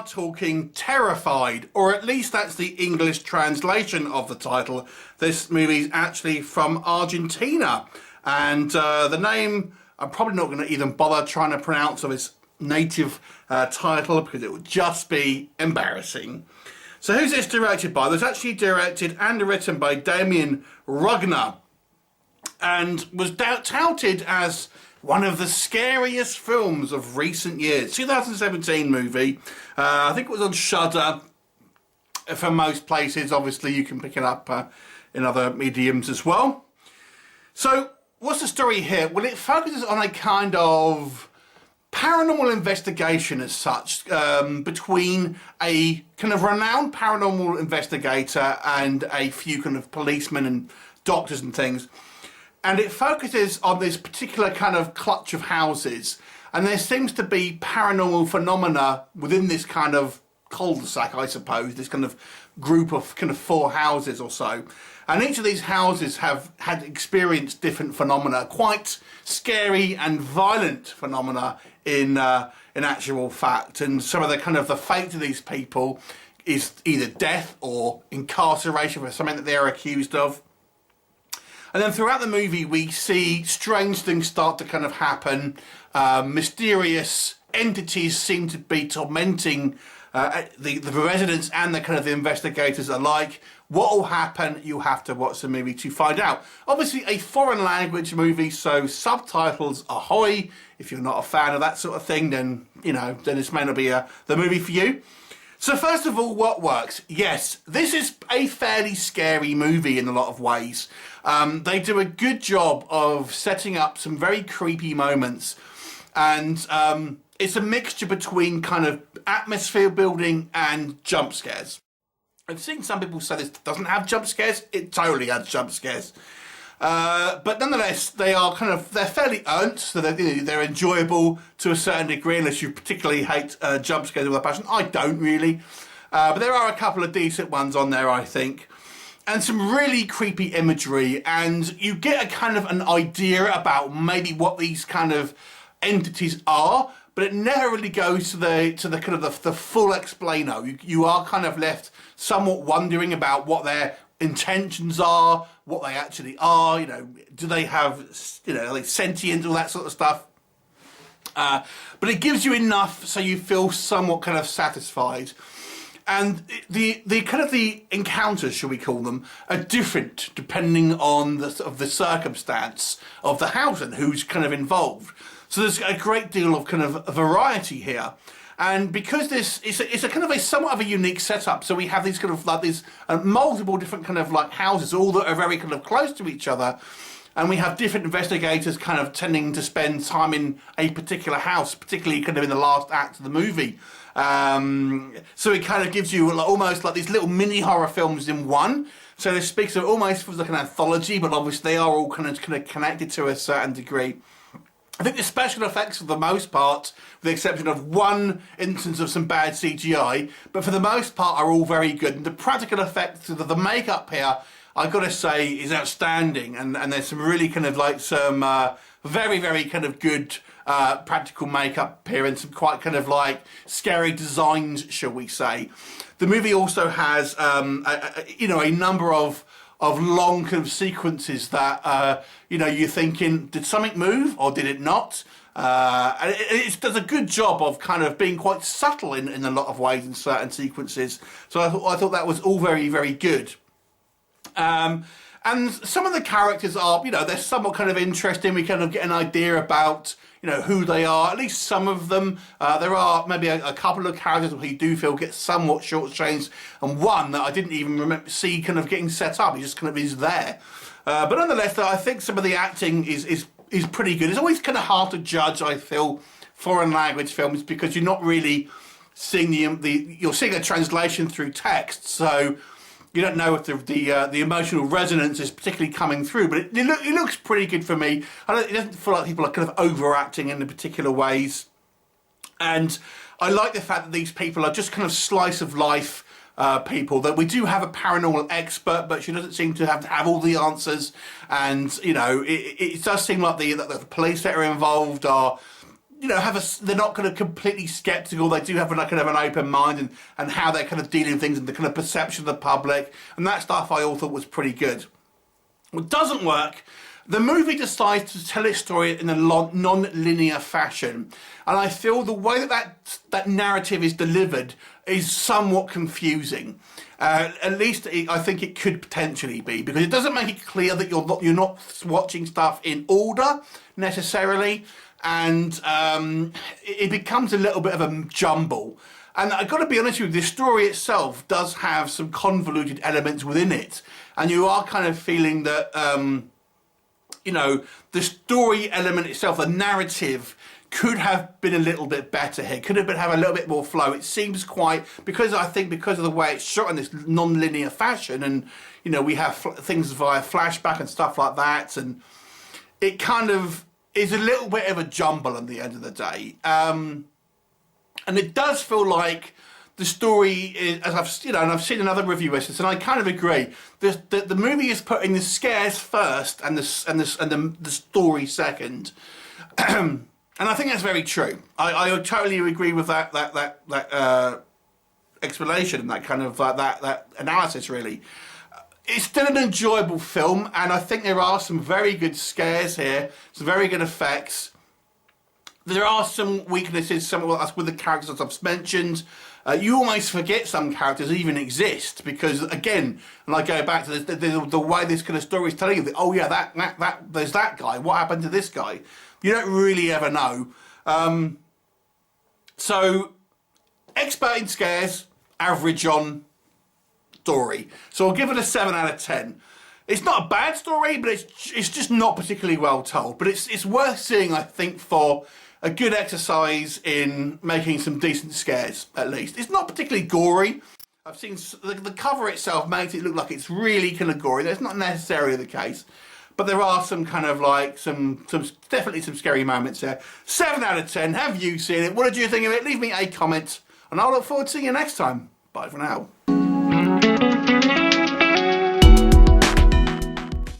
talking Terrified, or at least that's the English translation of the title. This movie is actually from Argentina, and the name I'm probably not going to even bother trying to pronounce of its native title because it would just be embarrassing. So who's this directed by? It was actually directed and written by Damien Rugner, and was touted as one of the scariest films of recent years. 2017 movie. I think it was on Shudder for most places. Obviously, you can pick it up in other mediums as well. So, what's the story here? Well, it focuses on a kind of paranormal investigation as such, between a kind of renowned paranormal investigator and a few kind of policemen and doctors and things. And it focuses on this particular kind of clutch of houses. And there seems to be paranormal phenomena within this kind of cul-de-sac, I suppose, this kind of group of kind of 4 houses or so. And each of these houses have had experienced different phenomena, quite scary and violent phenomena in actual fact. And some of the kind of the fate of these people is either death or incarceration for something that they're accused of. And then throughout the movie, we see strange things start to kind of happen. Mysterious entities seem to be tormenting the residents and the kind of the investigators alike. What will happen? You have to watch the movie to find out. Obviously, a foreign language movie, so subtitles ahoy. If you're not a fan of that sort of thing, then then this may not be the movie for you. So first of all, what works? Yes, this is a fairly scary movie in a lot of ways. They do a good job of setting up some very creepy moments, and it's a mixture between kind of atmosphere building and jump scares. I've seen some people say this doesn't have jump scares. It totally has jump scares. But nonetheless, they're fairly earned, so they're enjoyable to a certain degree, unless you particularly hate jump scares with a passion. I don't really. But there are a couple of decent ones on there, I think. And some really creepy imagery, and you get a kind of an idea about maybe what these kind of entities are, but it never really goes to the kind of the full explainer. You are kind of left somewhat wondering about what their intentions are, what they actually are. Do they have are they sentient, all that sort of stuff. But it gives you enough so you feel somewhat kind of satisfied. And the kind of the encounters, shall we call them, are different depending on the circumstance of the house and who's kind of involved. So there's a great deal of kind of variety here. And because this it's a kind of a somewhat of a unique setup, so we have these kind of like these multiple different kind of like houses, all that are very kind of close to each other. And we have different investigators kind of tending to spend time in a particular house, particularly kind of in the last act of the movie. So it kind of gives you almost like these little mini horror films in one. So it speaks of almost feels like an anthology, but obviously they are all kind of connected to a certain degree. I think the special effects, for the most part, with the exception of one instance of some bad CGI, but for the most part are all very good. And the practical effects of the makeup here, I've got to say, is outstanding. And there's some really kind of like some very, very kind of good practical makeup here and some quite kind of like scary designs, shall we say. The movie also has, a number of long kind of sequences that, you're thinking, did something move or did it not? And it does a good job of kind of being quite subtle in a lot of ways in certain sequences. So I thought that was all very, very good. And some of the characters are, they're somewhat kind of interesting. We kind of get an idea about, who they are, at least some of them. There are maybe a couple of characters who you do feel get somewhat shortchanged, and one that I didn't even see kind of getting set up. He just kind of is there. But nonetheless, I think some of the acting is pretty good. It's always kind of hard to judge, I feel, foreign language films because you're not really seeing you're seeing a translation through text, so you don't know if the emotional resonance is particularly coming through, but it looks pretty good for me. It doesn't feel like people are kind of overacting in the particular ways. And I like the fact that these people are just kind of slice of life people, that we do have a paranormal expert, but she doesn't seem to have all the answers. And, it does seem like the police that are involved are you know, they're not kind of completely skeptical. They do have like kind of an open mind and how they're kind of dealing with things and the kind of perception of the public. And that stuff I all thought was pretty good. What doesn't work, the movie decides to tell its story in a non-linear fashion. And I feel the way that narrative is delivered is somewhat confusing. At least I think it could potentially be, because it doesn't make it clear that you're not watching stuff in order necessarily, and it becomes a little bit of a jumble. And I've got to be honest with you, the story itself does have some convoluted elements within it, and you are kind of feeling that you know, the story element itself, the narrative, could have been a little bit better here. Could have a little bit more flow. It seems quite, because of the way it's shot in this non-linear fashion, and you know, we have things via flashback and stuff like that, and it kind of is a little bit of a jumble at the end of the day. And it does feel like the story is, as I've seen another review of this, and I kind of agree. The movie is putting the scares first and the story second. And I think that's very true. I totally agree with that explanation and that kind of that analysis. Really, it's still an enjoyable film, and I think there are some very good scares here, some very good effects. There are some weaknesses, some with the characters as I've mentioned. You almost forget some characters even exist, because again, and I go back to the way this kind of story is telling you that, oh yeah, that there's that guy. What happened to this guy? You don't really ever know. So, expert in scares, average on story. So I'll give it a 7 out of 10. It's not a bad story, but it's just not particularly well told. But it's worth seeing, I think, for a good exercise in making some decent scares, at least. It's not particularly gory. I've seen the cover itself makes it look like it's really kind of gory. That's not necessarily the case. But there are some kind of like, definitely some scary moments there. 7 out of 10. Have you seen it? What did you think of it? Leave me a comment, and I'll look forward to seeing you next time. Bye for now.